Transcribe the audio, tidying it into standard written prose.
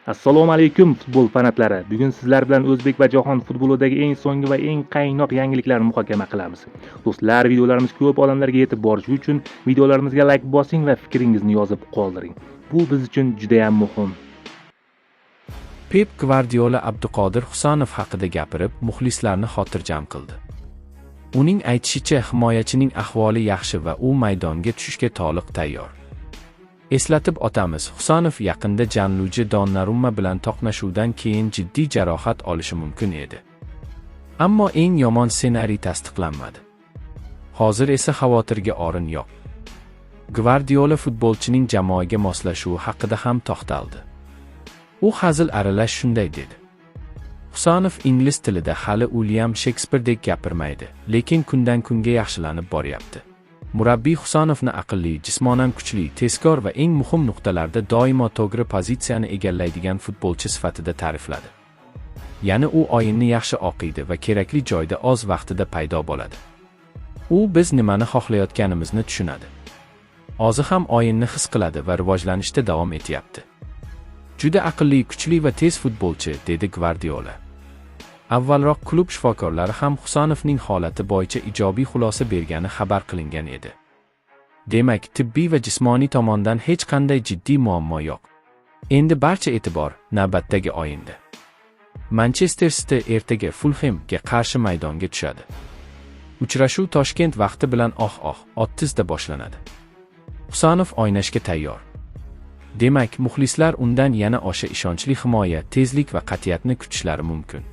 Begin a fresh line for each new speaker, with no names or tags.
Assalomu alaykum futbol fanatlari. Bugun sizlar bilan o'zbek va jahon futbolidagi eng so'nggi va eng qaynoq yangiliklarni muhokama qilamiz. Do'stlar, videolarimiz ko'p odamlarga yetib borishi uchun videolarimizga like bosing va fikringizni yozib qoldiring. Bu biz uchun juda ham muhim.
Pep Gvardiola Abduqodir Husanov haqida gapirib, muxlislarni xotirjam qildi. Uning aytishicha, himoyachining ahvoli yaxshi va u maydonga tushishga to'liq tayyor. Eslatib o'tamiz, Husanov yaqinda Gianluigi Donnarumma bilan to'qnashuvdan keyin jiddiy jarohat olishi mumkin edi. Ammo eng yomon ssenariy tasdiqlanmadi. Hozir esa xavotirga o'rin yo'q. Gvardiola futbolchining jamoaga moslashuvi haqida ham to'xtaldi. U hazil aralash shunday dedi. Husanov ingliz tilida hali William Shakespearedek gapirmaydi, lekin kundan kunga yaxshilanib boryapti. Murabbiy Husanovni aqlli, jismonan kuchli, tezkor va eng muhim nuqtalarda doimo to'g'ri pozitsiyani egallaydigan futbolchi sifatida ta'rifladi. Ya'ni u o'yinni yaxshi o'qiydi va kerakli joyda o'z vaqtida paydo bo'ladi. U biz nimani xohlayotganimizni tushunadi. O'zi ham o'yinni his qiladi va rivojlanishda davom etyapti. Juda aqlli, kuchli va tez futbolchi, dedi Gvardiola. Avvalroq klub shifokorlari ham Husanovning holati bo'yicha ijobiy xulosa bergani xabar qilingan edi. Demak, tibbiy va jismoniy tomondan hech qanday jiddiy muammo yo'q. Endi barcha e'tibor navbatdagi o'yinda. Manchester City ertaga Fulhamga qarshi maydonga tushadi. Uchrashuv Toshkent vaqti bilan 30 da boshlanadi. Husanov o'ynashga tayyor. Demak, muxlislar undan yana o'sha ishonchli himoya, tezlik va qat'iyatni kutishlari mumkin.